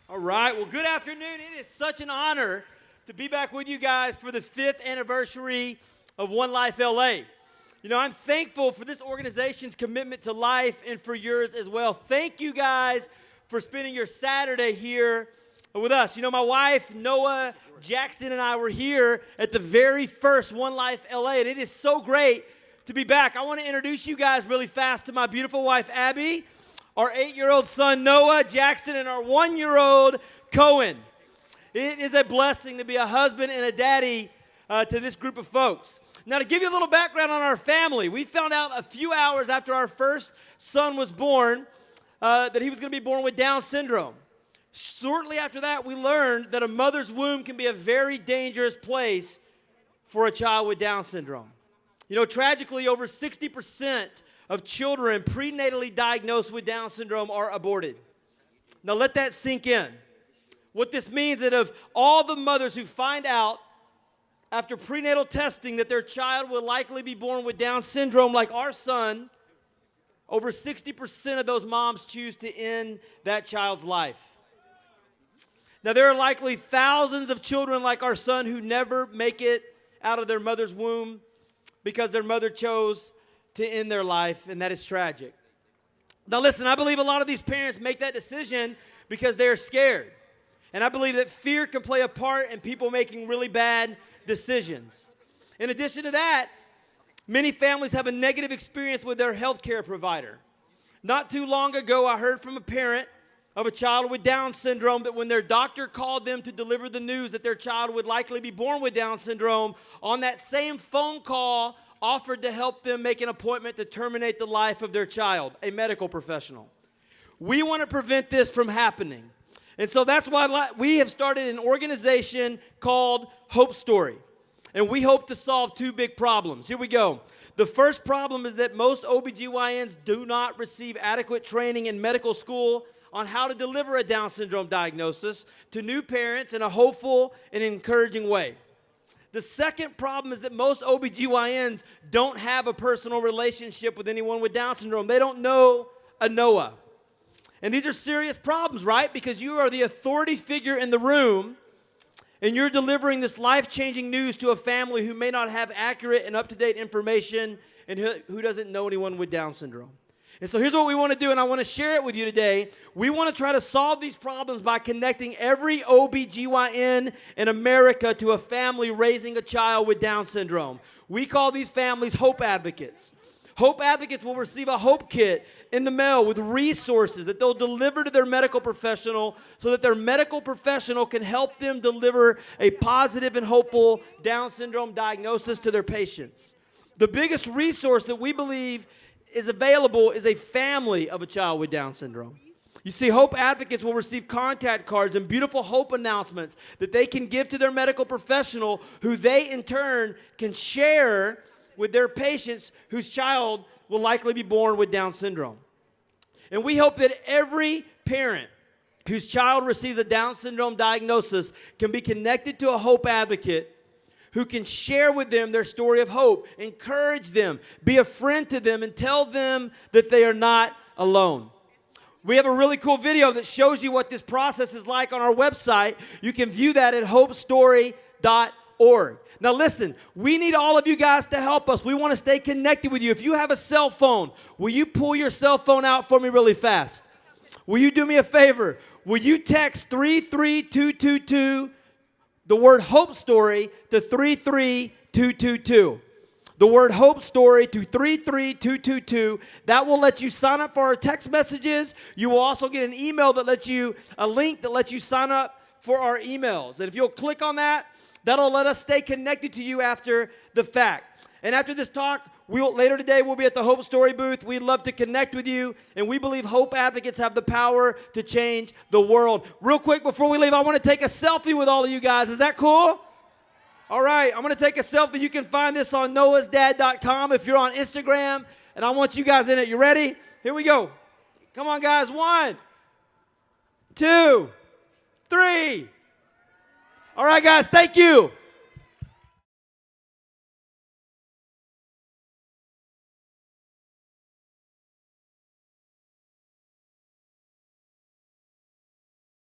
All right. Well, good afternoon. It is such an honor to be back with you guys for the 5th anniversary of One Life LA. You know, I'm thankful for this organization's commitment to life and for yours as well. Thank you guys for spending your Saturday here with us. You know, my wife, Noah Jackson, and I were here at the very first One Life LA, and it is so great to be back. I want to introduce you guys really fast to my beautiful wife, Abby, our 8-year-old son, Noah Jackson, and our 1-year-old, Cohen. It is a blessing to be a husband and a daddy to this group of folks. Now, to give you a little background on our family, we found out a few hours after our first son was born that he was going to be born with Down syndrome. Shortly after that, we learned that a mother's womb can be a very dangerous place for a child with Down syndrome. You know, tragically, over 60% of children prenatally diagnosed with Down syndrome are aborted. Now, let that sink in. What this means is that of all the mothers who find out after prenatal testing that their child will likely be born with Down syndrome like our son, over 60% of those moms choose to end that child's life. Now, there are likely thousands of children like our son who never make it out of their mother's womb because their mother chose to end their life, and that is tragic. Now, listen, I believe a lot of these parents make that decision because they are scared. And I believe that fear can play a part in people making really bad decisions. In addition to that, many families have a negative experience with their health care provider. Not too long ago, I heard from a parent of a child with Down syndrome that when their doctor called them to deliver the news that their child would likely be born with Down syndrome, on that same phone call, offered to help them make an appointment to terminate the life of their child, a medical professional. We want to prevent this from happening. And so that's why we have started an organization called Hope Story. And we hope to solve 2 big problems. Here we go. The first problem is that most OBGYNs do not receive adequate training in medical school on how to deliver a Down syndrome diagnosis to new parents in a hopeful and encouraging way. The second problem is that most OBGYNs don't have a personal relationship with anyone with Down syndrome. They don't know a Noah. And these are serious problems, right? Because you are the authority figure in the room, and you're delivering this life-changing news to a family who may not have accurate and up-to-date information and who doesn't know anyone with Down syndrome. And so here's what we want to do, and I want to share it with you today. We want to try to solve these problems by connecting every OBGYN in America to a family raising a child with Down syndrome. We call these families Hope Advocates. Hope Advocates will receive a Hope Kit in the mail with resources that they'll deliver to their medical professional so that their medical professional can help them deliver a positive and hopeful Down syndrome diagnosis to their patients. The biggest resource that we believe is available is a family of a child with Down syndrome. You see, Hope Advocates will receive contact cards and beautiful hope announcements that they can give to their medical professional, who they in turn can share with their patients whose child will likely be born with Down syndrome. And we hope that every parent whose child receives a Down syndrome diagnosis can be connected to a Hope Advocate who can share with them their story of hope, encourage them, be a friend to them, and tell them that they are not alone. We have a really cool video that shows you what this process is like on our website. You can view that at hopestory.org. Now listen, we need all of you guys to help us. We want to stay connected with you. If you have a cell phone, will you pull your cell phone out for me really fast? Will you do me a favor? Will you text 33222, the word Hope Story, to 33222? The word Hope Story to 33222. That will let you sign up for our text messages. You will also get an email that lets you, a link that lets you sign up for our emails. And if you'll click on that, that'll let us stay connected to you after the fact. And after this talk, later today, we'll be at the Hope Story booth. We'd love to connect with you. And we believe Hope Advocates have the power to change the world. Real quick, before we leave, I want to take a selfie with all of you guys. Is that cool? All right, I'm going to take a selfie. You can find this on noahsdad.com if you're on Instagram. And I want you guys in it. You ready? Here we go. Come on, guys. 1, 2, 3. All right, guys, thank you.